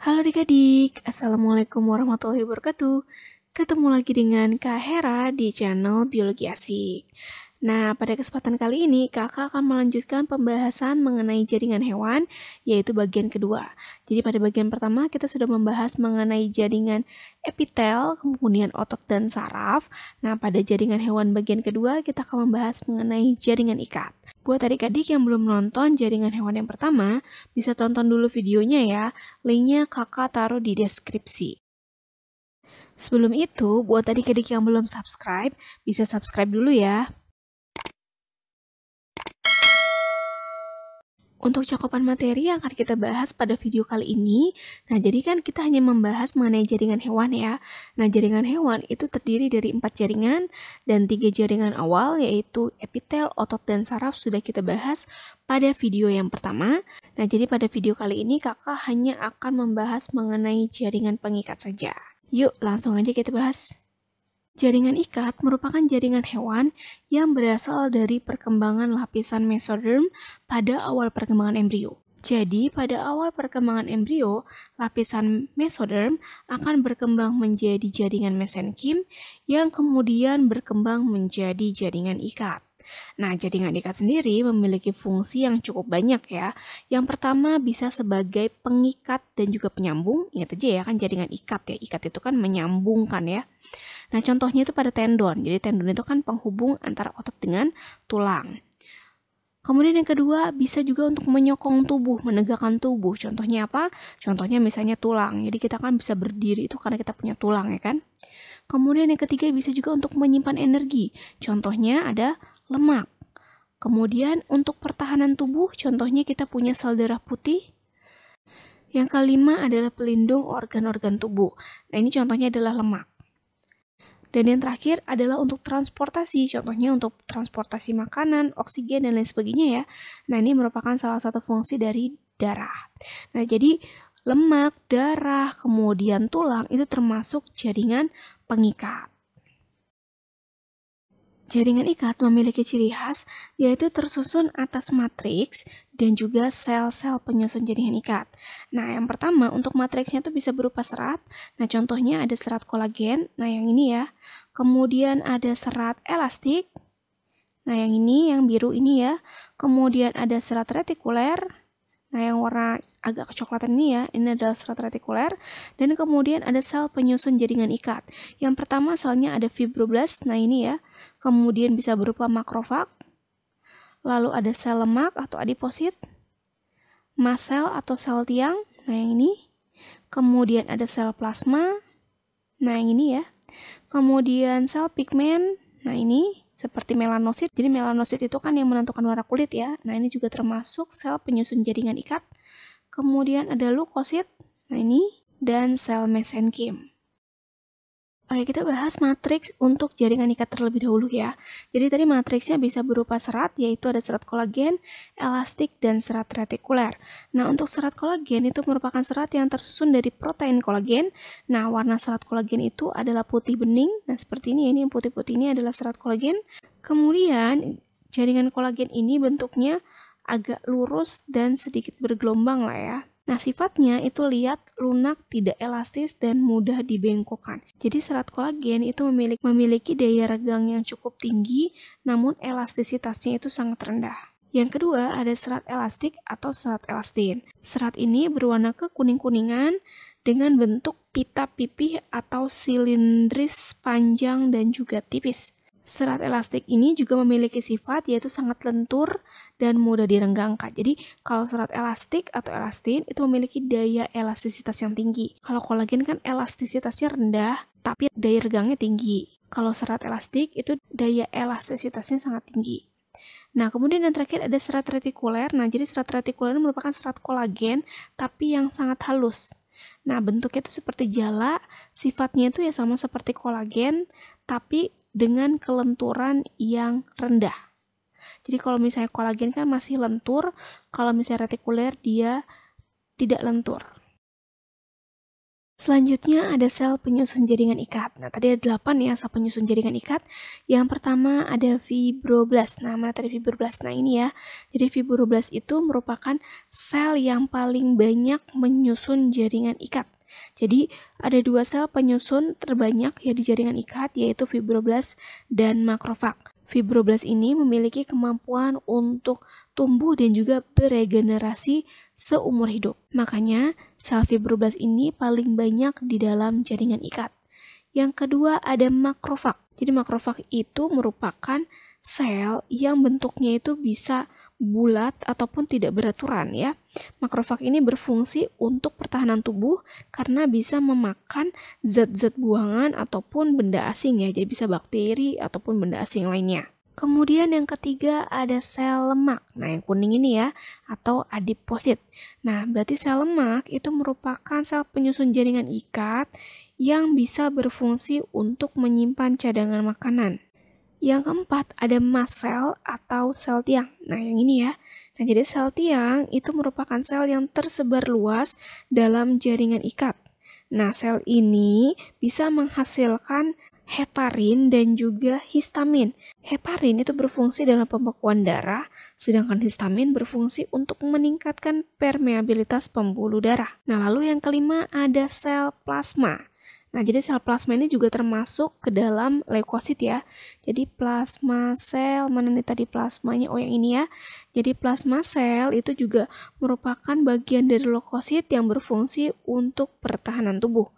Halo adik-adik, Assalamualaikum warahmatullahi wabarakatuh. Ketemu lagi dengan Kak Hera di channel Biologi Asik. Nah, pada kesempatan kali ini kakak akan melanjutkan pembahasan mengenai jaringan hewan, yaitu bagian kedua. Jadi pada bagian pertama kita sudah membahas mengenai jaringan epitel, kemudian otot dan saraf. Nah, pada jaringan hewan bagian kedua kita akan membahas mengenai jaringan ikat. Buat adik-adik yang belum nonton jaringan hewan yang pertama, bisa tonton dulu videonya ya. Linknya kakak taruh di deskripsi. Sebelum itu, buat adik-adik yang belum subscribe, bisa subscribe dulu ya. Untuk cakupan materi yang akan kita bahas pada video kali ini, nah jadi kan kita hanya membahas mengenai jaringan hewan ya. Nah jaringan hewan itu terdiri dari 4 jaringan dan 3 jaringan awal yaitu epitel, otot, dan saraf sudah kita bahas pada video yang pertama. Nah jadi pada video kali ini kakak hanya akan membahas mengenai jaringan pengikat saja. Yuk langsung aja kita bahas. Jaringan ikat merupakan jaringan hewan yang berasal dari perkembangan lapisan mesoderm pada awal perkembangan embrio. Jadi, pada awal perkembangan embrio, lapisan mesoderm akan berkembang menjadi jaringan mesenkim yang kemudian berkembang menjadi jaringan ikat. Nah, jaringan ikat sendiri memiliki fungsi yang cukup banyak ya. Yang pertama bisa sebagai pengikat dan juga penyambung. Ingat aja ya kan jaringan ikat ya. Ikat itu kan menyambungkan ya. Nah, contohnya itu pada tendon. Jadi tendon itu kan penghubung antara otot dengan tulang. Kemudian yang kedua, bisa juga untuk menyokong tubuh, menegakkan tubuh. Contohnya apa? Contohnya misalnya tulang. Jadi kita kan bisa berdiri itu karena kita punya tulang ya kan? Kemudian yang ketiga bisa juga untuk menyimpan energi. Contohnya ada lemak. Kemudian untuk pertahanan tubuh, contohnya kita punya sel darah putih. Yang kelima adalah pelindung organ-organ tubuh. Nah, ini contohnya adalah lemak. Dan yang terakhir adalah untuk transportasi, contohnya untuk transportasi makanan, oksigen, dan lain sebagainya ya. Nah, ini merupakan salah satu fungsi dari darah. Nah, jadi lemak, darah, kemudian tulang itu termasuk jaringan pengikat. Jaringan ikat memiliki ciri khas, yaitu tersusun atas matriks dan juga sel-sel penyusun jaringan ikat. Nah, yang pertama, untuk matriksnya itu bisa berupa serat. Nah, contohnya ada serat kolagen. Nah, yang ini ya. Kemudian ada serat elastik. Nah, yang ini, yang biru ini ya. Kemudian ada serat retikuler. Nah, yang warna agak kecoklatan ini ya, ini adalah serat retikuler. Dan kemudian ada sel penyusun jaringan ikat. Yang pertama selnya ada fibroblast, nah ini ya. Kemudian bisa berupa makrofag. Lalu ada sel lemak atau adiposit. Mast cell atau sel tiang, nah yang ini. Kemudian ada sel plasma, nah yang ini ya. Kemudian sel pigmen, nah ini. Seperti melanosit. Jadi melanosit itu kan yang menentukan warna kulit ya. Nah, ini juga termasuk sel penyusun jaringan ikat. Kemudian ada leukosit. Nah, ini dan sel mesenkim. Oke, kita bahas matriks untuk jaringan ikat terlebih dahulu ya. Jadi tadi matriksnya bisa berupa serat, yaitu ada serat kolagen, elastik, dan serat retikuler. Nah, untuk serat kolagen itu merupakan serat yang tersusun dari protein kolagen. Nah, warna serat kolagen itu adalah putih bening. Nah, seperti ini, yang putih-putih ini adalah serat kolagen. Kemudian, jaringan kolagen ini bentuknya agak lurus dan sedikit bergelombang lah ya. Nah, sifatnya itu lihat lunak, tidak elastis, dan mudah dibengkokkan. Jadi serat kolagen itu memiliki daya regang yang cukup tinggi, namun elastisitasnya itu sangat rendah. Yang kedua ada serat elastik atau serat elastin. Serat ini berwarna kekuning-kuningan dengan bentuk pita pipih atau silindris panjang dan juga tipis. Serat elastik ini juga memiliki sifat yaitu sangat lentur dan mudah direnggangkan. Jadi kalau serat elastik atau elastin itu memiliki daya elastisitas yang tinggi. Kalau kolagen kan elastisitasnya rendah tapi daya regangnya tinggi. Kalau serat elastik itu daya elastisitasnya sangat tinggi. Nah, kemudian yang terakhir ada serat retikuler. Nah, jadi serat retikuler ini merupakan serat kolagen tapi yang sangat halus. Nah, bentuknya itu seperti jala, sifatnya itu ya sama seperti kolagen, tapi dengan kelenturan yang rendah. Jadi kalau misalnya kolagen kan masih lentur, kalau misalnya retikuler dia tidak lentur. Selanjutnya ada sel penyusun jaringan ikat. Nah, tadi ada 8 ya sel penyusun jaringan ikat. Yang pertama ada fibroblast. Nah, mana tadi fibroblast? Nah, ini ya. Jadi fibroblast itu merupakan sel yang paling banyak menyusun jaringan ikat. Jadi ada 2 sel penyusun terbanyak ya di jaringan ikat, yaitu fibroblast dan makrofag. Fibroblast ini memiliki kemampuan untuk tumbuh dan juga beregenerasi seumur hidup. Makanya, sel fibroblast ini paling banyak di dalam jaringan ikat. Yang kedua ada makrofag. Jadi makrofag itu merupakan sel yang bentuknya itu bisa bulat ataupun tidak beraturan ya. Makrofag ini berfungsi untuk pertahanan tubuh karena bisa memakan zat-zat buangan ataupun benda asing ya. Jadi bisa bakteri ataupun benda asing lainnya. Kemudian yang ketiga ada sel lemak. Nah, yang kuning ini ya, atau adiposit. Nah, berarti sel lemak itu merupakan sel penyusun jaringan ikat yang bisa berfungsi untuk menyimpan cadangan makanan. Yang keempat ada mast cell atau sel tiang. Nah, yang ini ya. Nah, jadi sel tiang itu merupakan sel yang tersebar luas dalam jaringan ikat. Nah, sel ini bisa menghasilkan heparin dan juga histamin. Heparin itu berfungsi dalam pembekuan darah, sedangkan histamin berfungsi untuk meningkatkan permeabilitas pembuluh darah. Nah, lalu yang kelima ada sel plasma. Nah, jadi sel plasma ini juga termasuk ke dalam leukosit ya. Jadi plasma sel, mana nih tadi plasmanya? Oh, yang ini ya. Jadi plasma sel itu juga merupakan bagian dari leukosit yang berfungsi untuk pertahanan tubuh.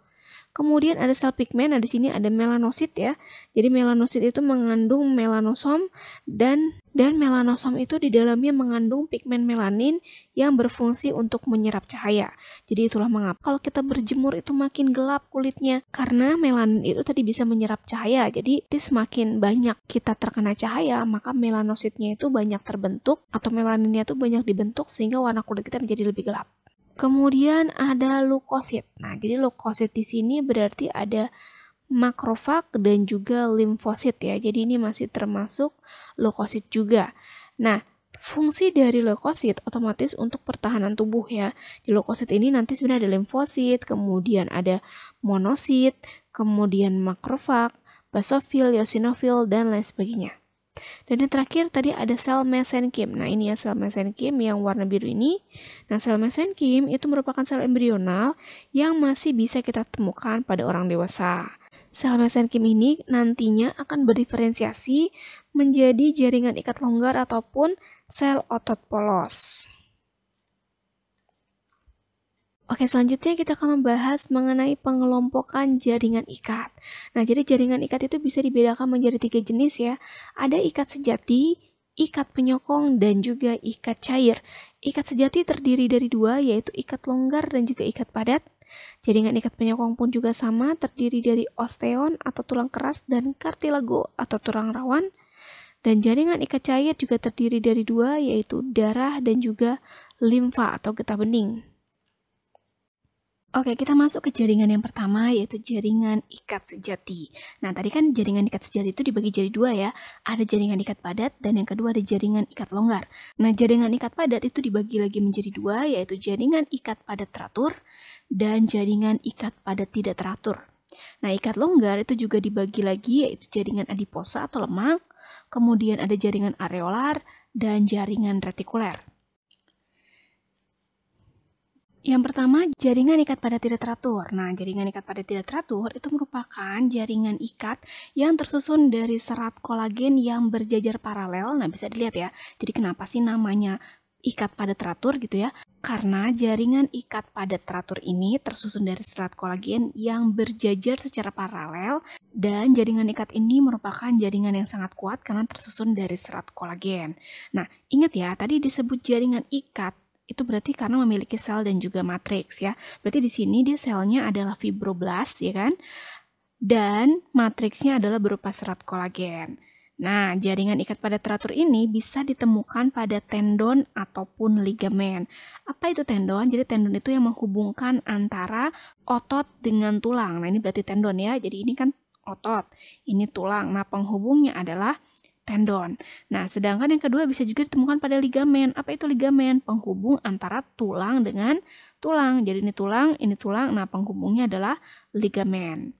Kemudian ada sel pigmen, nah di sini ada melanosit ya. Jadi melanosit itu mengandung melanosom dan melanosom itu di dalamnya mengandung pigmen melanin yang berfungsi untuk menyerap cahaya. Jadi itulah mengapa kalau kita berjemur itu makin gelap kulitnya karena melanin itu tadi bisa menyerap cahaya. Jadi semakin banyak kita terkena cahaya, maka melanositnya itu banyak terbentuk atau melaninnya itu banyak dibentuk sehingga warna kulit kita menjadi lebih gelap. Kemudian ada leukosit. Nah, jadi leukosit di sini berarti ada makrofag dan juga limfosit ya. Jadi ini masih termasuk leukosit juga. Nah, fungsi dari leukosit otomatis untuk pertahanan tubuh ya. Di leukosit ini nanti sebenarnya ada limfosit, kemudian ada monosit, kemudian makrofag, basofil, eosinofil, dan lain sebagainya. Dan yang terakhir tadi ada sel mesenkim. Nah, ini ya sel mesenkim yang warna biru ini. Nah, sel mesenkim itu merupakan sel embrional yang masih bisa kita temukan pada orang dewasa. Sel mesenkim ini nantinya akan berdiferensiasi menjadi jaringan ikat longgar ataupun sel otot polos. Oke, selanjutnya kita akan membahas mengenai pengelompokan jaringan ikat. Nah, jadi jaringan ikat itu bisa dibedakan menjadi 3 jenis ya. Ada ikat sejati, ikat penyokong, dan juga ikat cair. Ikat sejati terdiri dari 2, yaitu ikat longgar dan juga ikat padat. Jaringan ikat penyokong pun juga sama, terdiri dari osteon atau tulang keras dan kartilago atau tulang rawan. Dan jaringan ikat cair juga terdiri dari 2, yaitu darah dan juga limfa atau getah bening. Oke, kita masuk ke jaringan yang pertama, yaitu jaringan ikat sejati. Nah, tadi kan jaringan ikat sejati itu dibagi jadi 2 ya. Ada jaringan ikat padat, dan yang kedua ada jaringan ikat longgar. Nah, jaringan ikat padat itu dibagi lagi menjadi 2, yaitu jaringan ikat padat teratur, dan jaringan ikat padat tidak teratur. Nah, ikat longgar itu juga dibagi lagi, yaitu jaringan adiposa atau lemak, kemudian ada jaringan areolar, dan jaringan retikuler. Yang pertama, jaringan ikat padat tidak teratur. Nah, jaringan ikat padat tidak teratur itu merupakan jaringan ikat yang tersusun dari serat kolagen yang berjajar paralel. Nah, bisa dilihat ya. Jadi kenapa sih namanya ikat padat teratur gitu ya? Karena jaringan ikat padat teratur ini tersusun dari serat kolagen yang berjajar secara paralel dan jaringan ikat ini merupakan jaringan yang sangat kuat karena tersusun dari serat kolagen. Nah, ingat ya, tadi disebut jaringan ikat itu berarti karena memiliki sel dan juga matriks ya. Berarti di sini dia selnya adalah fibroblast ya kan? Dan matriksnya adalah berupa serat kolagen. Nah, jaringan ikat padat teratur ini bisa ditemukan pada tendon ataupun ligamen. Apa itu tendon? Jadi tendon itu yang menghubungkan antara otot dengan tulang. Nah, ini berarti tendon ya. Jadi ini kan otot, ini tulang. Nah, penghubungnya adalah tendon. Nah, sedangkan yang kedua bisa juga ditemukan pada ligamen. Apa itu ligamen? Penghubung antara tulang dengan tulang. Jadi ini tulang, nah penghubungnya adalah ligamen.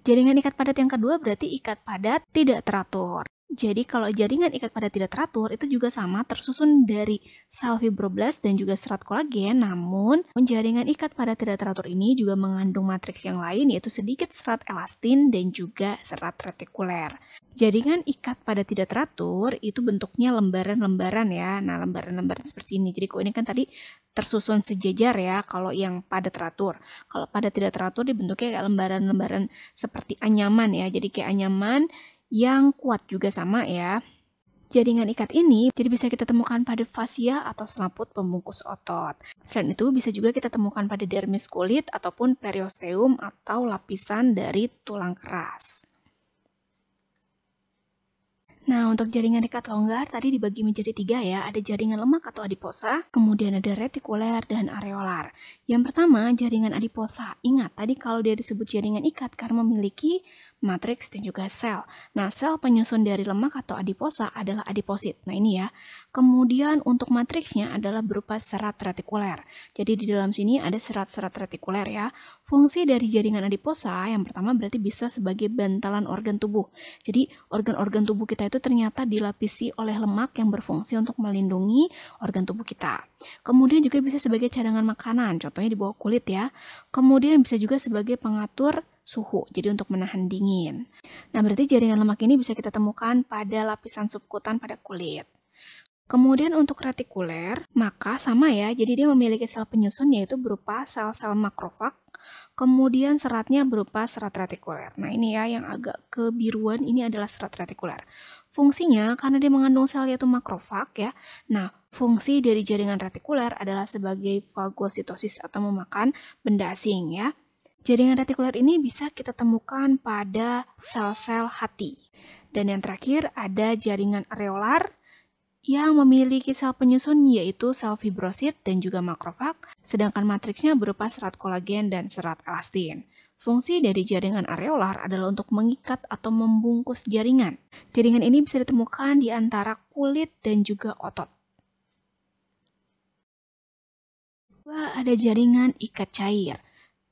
Jaringan ikat padat yang kedua berarti ikat padat tidak teratur. Jadi kalau jaringan ikat padat tidak teratur itu juga sama tersusun dari sel fibroblast dan juga serat kolagen, namun jaringan ikat padat tidak teratur ini juga mengandung matriks yang lain yaitu sedikit serat elastin dan juga serat retikuler. Jaringan ikat padat tidak teratur itu bentuknya lembaran-lembaran ya. Nah, lembaran-lembaran seperti ini. Jadi kalau ini kan tadi tersusun sejajar ya kalau yang padat teratur. Kalau padat tidak teratur dibentuknya kayak lembaran-lembaran seperti anyaman ya. Jadi kayak anyaman yang kuat juga sama ya. Jaringan ikat ini jadi bisa kita temukan pada fascia atau selaput pembungkus otot. Selain itu bisa juga kita temukan pada dermis kulit ataupun periosteum atau lapisan dari tulang keras. Nah, untuk jaringan ikat longgar tadi dibagi menjadi 3 ya. Ada jaringan lemak atau adiposa, kemudian ada retikuler dan areolar. Yang pertama, jaringan adiposa. Ingat, tadi kalau dia disebut jaringan ikat karena memiliki matriks dan juga sel. Nah, sel penyusun dari lemak atau adiposa adalah adiposit. Nah, ini ya. Kemudian untuk matriksnya adalah berupa serat retikuler. Jadi di dalam sini ada serat-serat retikuler ya. Fungsi dari jaringan adiposa yang pertama berarti bisa sebagai bantalan organ tubuh. Jadi organ-organ tubuh kita itu ternyata dilapisi oleh lemak yang berfungsi untuk melindungi organ tubuh kita. Kemudian juga bisa sebagai cadangan makanan, contohnya di bawah kulit ya. Kemudian bisa juga sebagai pengatur suhu, jadi untuk menahan dingin. Nah, berarti jaringan lemak ini bisa kita temukan pada lapisan subkutan pada kulit. Kemudian untuk retikuler, maka sama ya, jadi dia memiliki sel penyusun yaitu berupa sel-sel makrofag, kemudian seratnya berupa serat retikuler. Nah ini ya yang agak kebiruan ini adalah serat retikuler. Fungsinya karena dia mengandung sel yaitu makrofag ya. Nah fungsi dari jaringan retikuler adalah sebagai fagositosis atau memakan benda asing ya. Jaringan retikuler ini bisa kita temukan pada sel-sel hati. Dan yang terakhir ada jaringan areolar yang memiliki sel penyusun yaitu sel fibrosit dan juga makrofag, sedangkan matriksnya berupa serat kolagen dan serat elastin. Fungsi dari jaringan areolar adalah untuk mengikat atau membungkus jaringan. Jaringan ini bisa ditemukan di antara kulit dan juga otot. Ada jaringan ikat cair.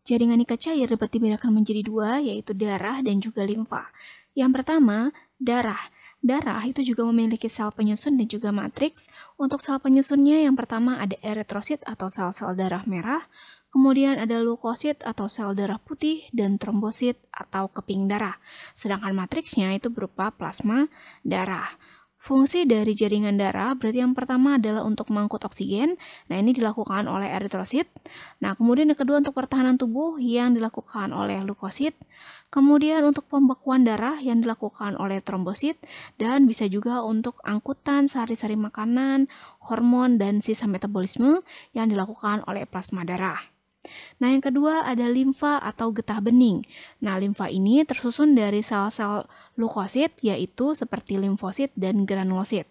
Jaringan ikat cair dapat dibedakan menjadi 2, yaitu darah dan juga limfa. Yang pertama, darah. Darah itu juga memiliki sel penyusun dan juga matriks. Untuk sel penyusunnya yang pertama ada eritrosit atau sel-sel darah merah, kemudian ada leukosit atau sel darah putih, dan trombosit atau keping darah. Sedangkan matriksnya itu berupa plasma darah. Fungsi dari jaringan darah berarti yang pertama adalah untuk mengangkut oksigen. Nah, ini dilakukan oleh eritrosit. Nah, kemudian yang kedua untuk pertahanan tubuh yang dilakukan oleh leukosit. Kemudian untuk pembekuan darah yang dilakukan oleh trombosit. Dan bisa juga untuk angkutan sari-sari makanan, hormon, dan sisa metabolisme yang dilakukan oleh plasma darah. Nah, yang kedua ada limfa atau getah bening. Nah, limfa ini tersusun dari sel-sel leukosit, yaitu seperti limfosit dan granulosit.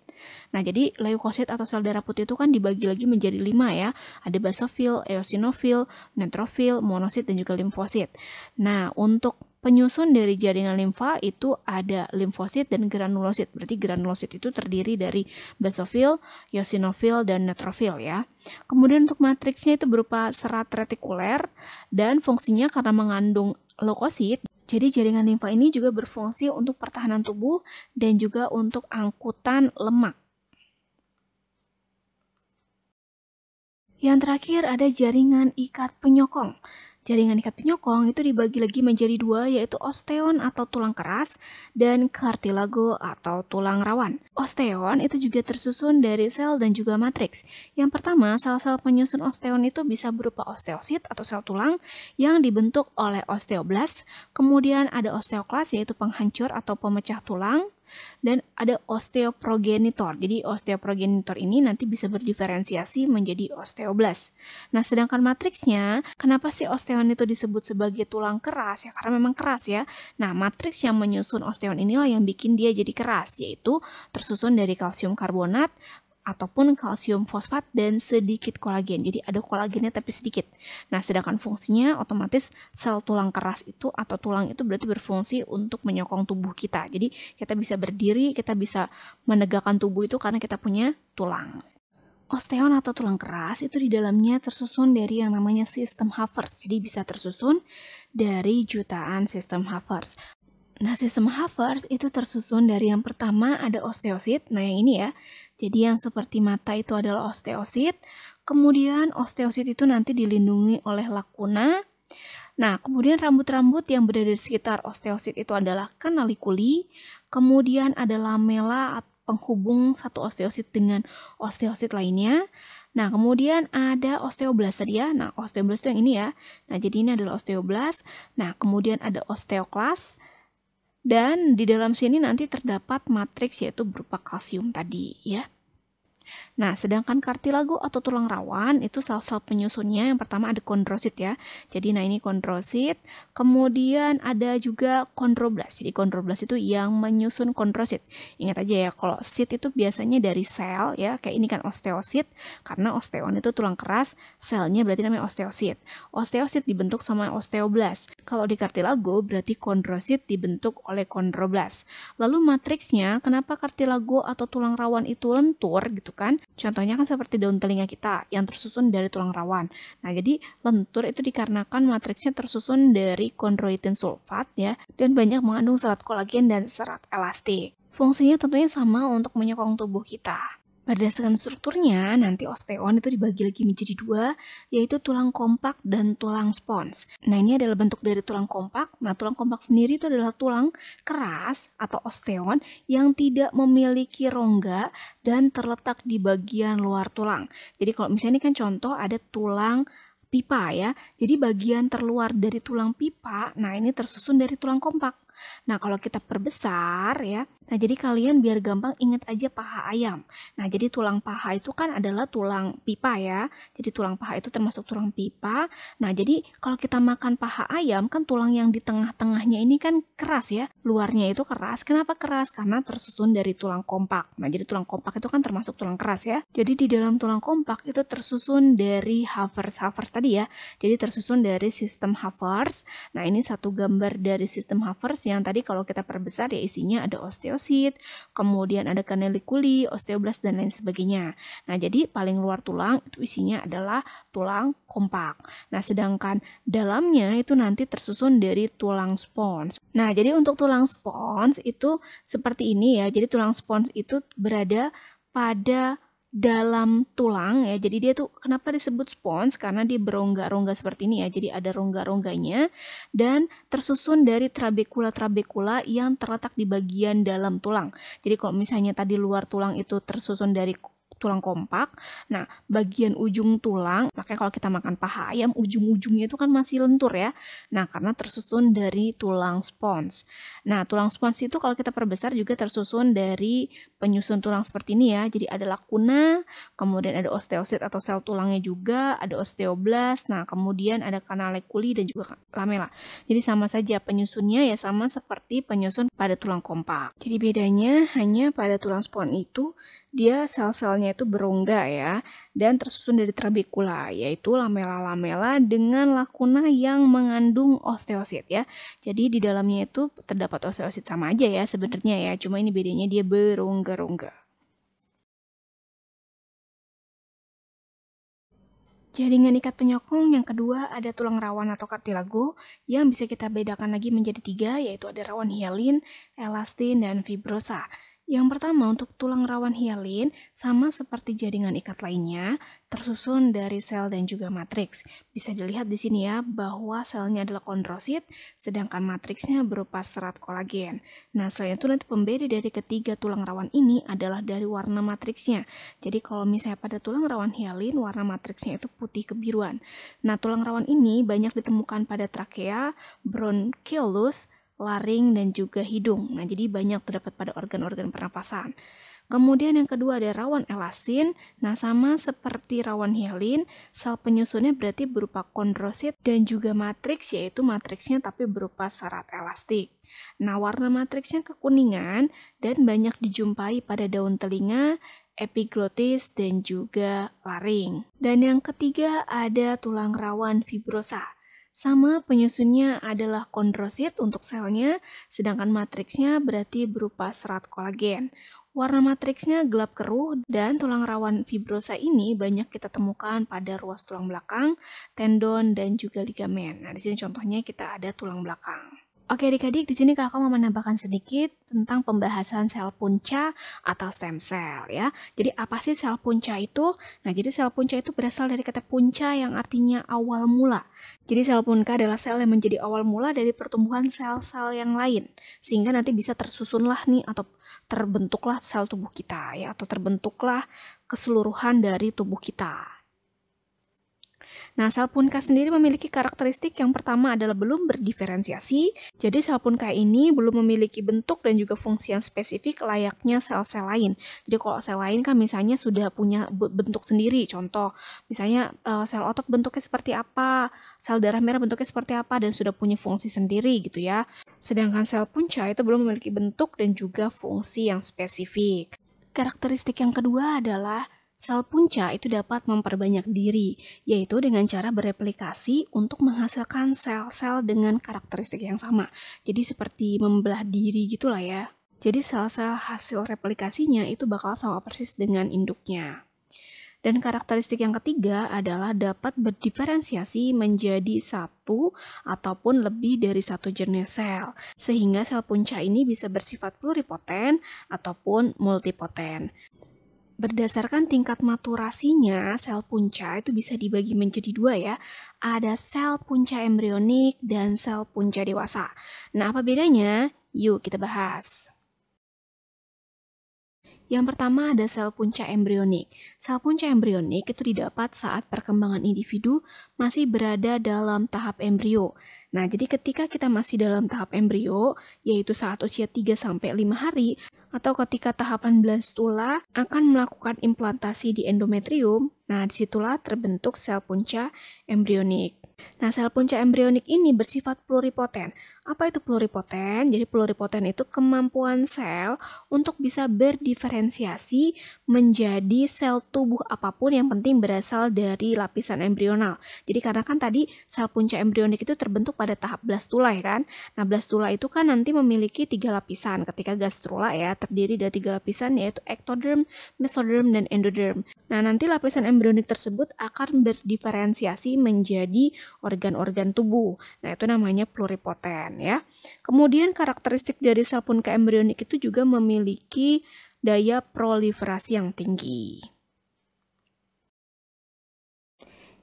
Nah, jadi leukosit atau sel darah putih itu kan dibagi lagi menjadi 5 ya. Ada basofil, eosinofil, neutrofil, monosit, dan juga limfosit. Nah, untuk penyusun dari jaringan limfa itu ada limfosit dan granulosit. Berarti granulosit itu terdiri dari basofil, eosinofil, dan neutrofil ya. Kemudian untuk matriksnya itu berupa serat retikuler dan fungsinya karena mengandung leukosit. Jadi jaringan limfa ini juga berfungsi untuk pertahanan tubuh dan juga untuk angkutan lemak. Yang terakhir ada jaringan ikat penyokong. Jaringan ikat penyokong itu dibagi lagi menjadi 2, yaitu osteon atau tulang keras dan cartilago atau tulang rawan. Osteon itu juga tersusun dari sel dan juga matriks. Yang pertama, sel-sel penyusun osteon itu bisa berupa osteosit atau sel tulang yang dibentuk oleh osteoblast. Kemudian ada osteoklas yaitu penghancur atau pemecah tulang. Dan ada osteoprogenitor. Jadi osteoprogenitor ini nanti bisa berdiferensiasi menjadi osteoblast. Nah, sedangkan matriksnya, kenapa sih osteon itu disebut sebagai tulang keras? Ya karena memang keras ya. Nah, matriks yang menyusun osteon inilah yang bikin dia jadi keras, yaitu tersusun dari kalsium karbonat ataupun kalsium fosfat dan sedikit kolagen. Jadi ada kolagennya tapi sedikit. Nah, sedangkan fungsinya otomatis sel tulang keras itu atau tulang itu berarti berfungsi untuk menyokong tubuh kita. Jadi kita bisa berdiri, kita bisa menegakkan tubuh itu karena kita punya tulang. Osteon atau tulang keras itu di dalamnya tersusun dari yang namanya sistem Havertz. Jadi bisa tersusun dari jutaan sistem Havertz. Nah, sistem Havertz itu tersusun dari yang pertama ada osteosit. Nah, yang ini ya. Jadi yang seperti mata itu adalah osteosit. Kemudian osteosit itu nanti dilindungi oleh lakuna. Nah, kemudian rambut-rambut yang berada di sekitar osteosit itu adalah canaliculi. Kemudian ada lamela penghubung satu osteosit dengan osteosit lainnya. Nah, kemudian ada osteoblast tadi ya. Nah, osteoblast itu yang ini ya. Nah, jadi ini adalah osteoblast. Nah, kemudian ada osteoklas. Dan di dalam sini nanti terdapat matriks yaitu berupa kalsium tadi ya. Nah, sedangkan kartilago atau tulang rawan itu sel-sel penyusunnya yang pertama ada kondrosit ya. Jadi nah ini kondrosit, kemudian ada juga kondroblast. Jadi kondroblast itu yang menyusun kondrosit. Ingat aja ya, kalau sit itu biasanya dari sel ya, kayak ini kan osteosit, karena osteon itu tulang keras, selnya berarti namanya osteosit. Osteosit dibentuk sama osteoblast. Kalau di kartilago berarti kondrosit dibentuk oleh kondroblast. Lalu matriksnya, kenapa kartilago atau tulang rawan itu lentur gitu kan? Contohnya kan seperti daun telinga kita yang tersusun dari tulang rawan. Nah, jadi lentur itu dikarenakan matriksnya tersusun dari kondroitin sulfat ya, dan banyak mengandung serat kolagen dan serat elastik. Fungsinya tentunya sama untuk menyokong tubuh kita. Berdasarkan strukturnya, nanti osteon itu dibagi lagi menjadi dua, yaitu tulang kompak dan tulang spons. Nah, ini adalah bentuk dari tulang kompak. Nah, tulang kompak sendiri itu adalah tulang keras atau osteon yang tidak memiliki rongga dan terletak di bagian luar tulang. Jadi kalau misalnya ini kan contoh ada tulang pipa ya. Jadi bagian terluar dari tulang pipa, nah ini tersusun dari tulang kompak. Nah, kalau kita perbesar ya, nah jadi kalian biar gampang ingat aja paha ayam. Nah, jadi tulang paha itu kan adalah tulang pipa ya. Jadi tulang paha itu termasuk tulang pipa. Nah, jadi kalau kita makan paha ayam, kan tulang yang di tengah-tengahnya ini kan keras ya. Luarnya itu keras. Kenapa keras? Karena tersusun dari tulang kompak. Nah, jadi tulang kompak itu kan termasuk tulang keras ya. Jadi di dalam tulang kompak itu tersusun dari Havertz tadi ya. Jadi tersusun dari sistem Havertz. Nah, ini satu gambar dari sistem Havertz yang tadi kalau kita perbesar ya isinya ada osteosit, kemudian ada canaliculi, osteoblast dan lain sebagainya. Nah, jadi paling luar tulang itu isinya adalah tulang kompak. Nah, sedangkan dalamnya itu nanti tersusun dari tulang spons. Nah, jadi untuk tulang spons itu seperti ini ya. Jadi tulang spons itu berada pada dalam tulang ya. Jadi dia tuh kenapa disebut spons? Karena dia berongga-rongga seperti ini ya. Jadi ada rongga-rongganya dan tersusun dari trabekula-trabekula yang terletak di bagian dalam tulang. Jadi kalau misalnya tadi luar tulang itu tersusun dari tulang kompak, nah bagian ujung tulang, makanya kalau kita makan paha ayam, ujung-ujungnya itu kan masih lentur ya. Nah, karena tersusun dari tulang spons. Nah, tulang spons itu kalau kita perbesar juga tersusun dari penyusun tulang seperti ini ya. Jadi ada lakuna, kemudian ada osteosit atau sel tulangnya juga, ada osteoblast, nah kemudian ada canaliculi dan juga lamela. Jadi sama saja penyusunnya ya sama seperti penyusun pada tulang kompak. Jadi bedanya hanya pada tulang spons itu dia sel-selnya itu berongga ya, dan tersusun dari trabekula, yaitu lamela-lamela dengan lakuna yang mengandung osteosit ya. Jadi di dalamnya itu terdapat osteosit sama aja ya sebenarnya ya, cuma ini bedanya dia berongga-rongga. Jaringan ikat penyokong yang kedua ada tulang rawan atau kartilago yang bisa kita bedakan lagi menjadi tiga, yaitu ada rawan hialin, elastin, dan fibrosa. Yang pertama untuk tulang rawan hialin sama seperti jaringan ikat lainnya tersusun dari sel dan juga matriks. Bisa dilihat di sini ya bahwa selnya adalah kondrosit sedangkan matriksnya berupa serat kolagen. Nah, selain itu nanti pembeda dari ketiga tulang rawan ini adalah dari warna matriksnya. Jadi kalau misalnya pada tulang rawan hialin warna matriksnya itu putih kebiruan. Nah, tulang rawan ini banyak ditemukan pada trakea, bronchiolus, laring, dan juga hidung. Nah, jadi banyak terdapat pada organ-organ pernafasan. Kemudian yang kedua ada rawan elastin. Nah, sama seperti rawan hialin, sel penyusunnya berarti berupa kondrosit dan juga matriks, yaitu matriksnya tapi berupa serat elastik. Nah, warna matriksnya kekuningan dan banyak dijumpai pada daun telinga, epiglotis, dan juga laring. Dan yang ketiga ada tulang rawan fibrosa. Sama penyusunnya adalah kondrosit untuk selnya, sedangkan matriksnya berarti berupa serat kolagen. Warna matriksnya gelap keruh dan tulang rawan fibrosa ini banyak kita temukan pada ruas tulang belakang, tendon, dan juga ligamen. Nah, di sini contohnya kita ada tulang belakang. Oke adik-adik, di sini kakak mau menambahkan sedikit tentang pembahasan sel punca atau stem cell ya. Jadi apa sih sel punca itu? Nah, jadi sel punca itu berasal dari kata punca yang artinya awal mula. Jadi sel punca adalah sel yang menjadi awal mula dari pertumbuhan sel-sel yang lain. Sehingga nanti bisa tersusunlah nih atau terbentuklah sel tubuh kita ya, atau terbentuklah keseluruhan dari tubuh kita. Nah, sel punca sendiri memiliki karakteristik yang pertama adalah belum berdiferensiasi. Jadi sel punca ini belum memiliki bentuk dan juga fungsi yang spesifik layaknya sel-sel lain. Jadi kalau sel lain kan misalnya sudah punya bentuk sendiri. Contoh, misalnya sel otot bentuknya seperti apa, sel darah merah bentuknya seperti apa, dan sudah punya fungsi sendiri gitu ya. Sedangkan sel punca itu belum memiliki bentuk dan juga fungsi yang spesifik. Karakteristik yang kedua adalah sel punca itu dapat memperbanyak diri, yaitu dengan cara bereplikasi untuk menghasilkan sel-sel dengan karakteristik yang sama. Jadi seperti membelah diri gitulah ya. Jadi sel-sel hasil replikasinya itu bakal sama persis dengan induknya. Dan karakteristik yang ketiga adalah dapat berdiferensiasi menjadi satu ataupun lebih dari satu jenis sel. Sehingga sel punca ini bisa bersifat pluripoten ataupun multipoten. Berdasarkan tingkat maturasinya, sel punca itu bisa dibagi menjadi dua ya. Ada sel punca embrionik dan sel punca dewasa. Nah, apa bedanya? Yuk kita bahas. Yang pertama ada sel punca embrionik. Sel punca embrionik itu didapat saat perkembangan individu masih berada dalam tahap embrio. Nah, jadi ketika kita masih dalam tahap embrio, yaitu saat usia 3-5 hari, atau ketika tahapan blastula akan melakukan implantasi di endometrium, nah disitulah terbentuk sel punca embrionik. Nah, sel punca embrionik ini bersifat pluripoten. Apa itu pluripoten? Jadi pluripoten itu kemampuan sel untuk bisa berdiferensiasi menjadi sel tubuh apapun yang penting berasal dari lapisan embrional. Jadi karena kan tadi sel punca embrionik itu terbentuk pada tahap blastula ya kan. Nah, blastula itu kan nanti memiliki 3 lapisan. Ketika gastrula ya terdiri dari 3 lapisan yaitu ectoderm, mesoderm, dan endoderm. Nah, nanti lapisan embrionik tersebut akan berdiferensiasi menjadi organ-organ tubuh. Nah, itu namanya pluripoten ya. Kemudian karakteristik dari sel punca embrionik itu juga memiliki daya proliferasi yang tinggi.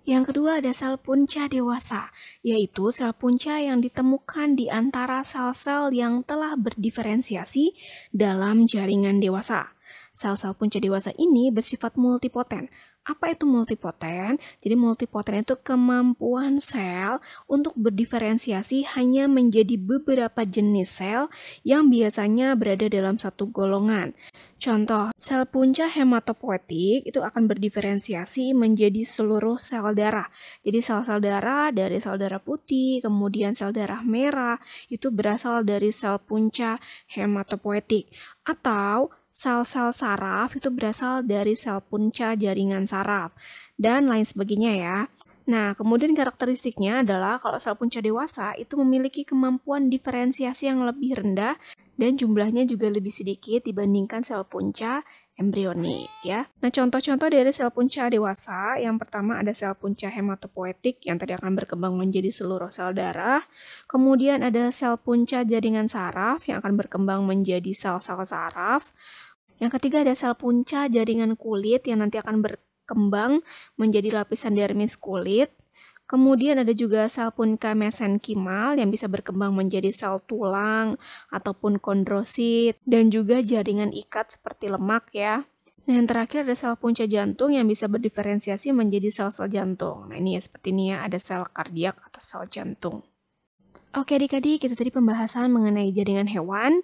Yang kedua ada sel punca dewasa, yaitu sel punca yang ditemukan di antara sel-sel yang telah berdiferensiasi dalam jaringan dewasa. Sel-sel punca dewasa ini bersifat multipoten. Apa itu multipoten? Jadi multipoten itu kemampuan sel untuk berdiferensiasi hanya menjadi beberapa jenis sel yang biasanya berada dalam satu golongan. Contoh, sel punca hematopoietik itu akan berdiferensiasi menjadi seluruh sel darah. Jadi sel-sel darah dari sel darah putih, kemudian sel darah merah, itu berasal dari sel punca hematopoietik. Atau sel-sel saraf itu berasal dari sel punca jaringan saraf, dan lain sebagainya ya. Nah, kemudian karakteristiknya adalah kalau sel punca dewasa itu memiliki kemampuan diferensiasi yang lebih rendah dan jumlahnya juga lebih sedikit dibandingkan sel punca embrionik ya. Nah, contoh-contoh dari sel punca dewasa, yang pertama ada sel punca hematopoietik yang tadi akan berkembang menjadi seluruh sel darah. Kemudian ada sel punca jaringan saraf yang akan berkembang menjadi sel-sel saraf. Yang ketiga ada sel punca jaringan kulit yang nanti akan berkembang menjadi lapisan dermis kulit. Kemudian ada juga sel punca mesenkimal yang bisa berkembang menjadi sel tulang ataupun kondrosit dan juga jaringan ikat seperti lemak ya. Nah, yang terakhir ada sel punca jantung yang bisa berdiferensiasi menjadi sel-sel jantung. Nah, ini ya seperti ini ya, ada sel kardiak atau sel jantung. Oke adik-adik, itu tadi pembahasan mengenai jaringan hewan.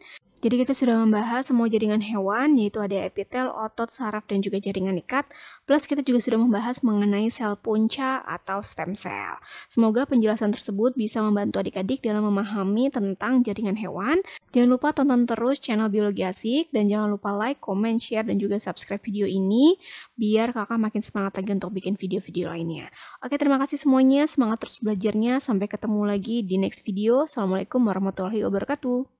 Jadi kita sudah membahas semua jaringan hewan, yaitu ada epitel, otot, saraf, dan juga jaringan ikat. Plus kita juga sudah membahas mengenai sel punca atau stem cell. Semoga penjelasan tersebut bisa membantu adik-adik dalam memahami tentang jaringan hewan. Jangan lupa tonton terus channel Biologi Asik, dan jangan lupa like, comment, share, dan juga subscribe video ini, biar kakak makin semangat lagi untuk bikin video-video lainnya. Oke, terima kasih semuanya, semangat terus belajarnya, sampai ketemu lagi di next video. Assalamualaikum warahmatullahi wabarakatuh.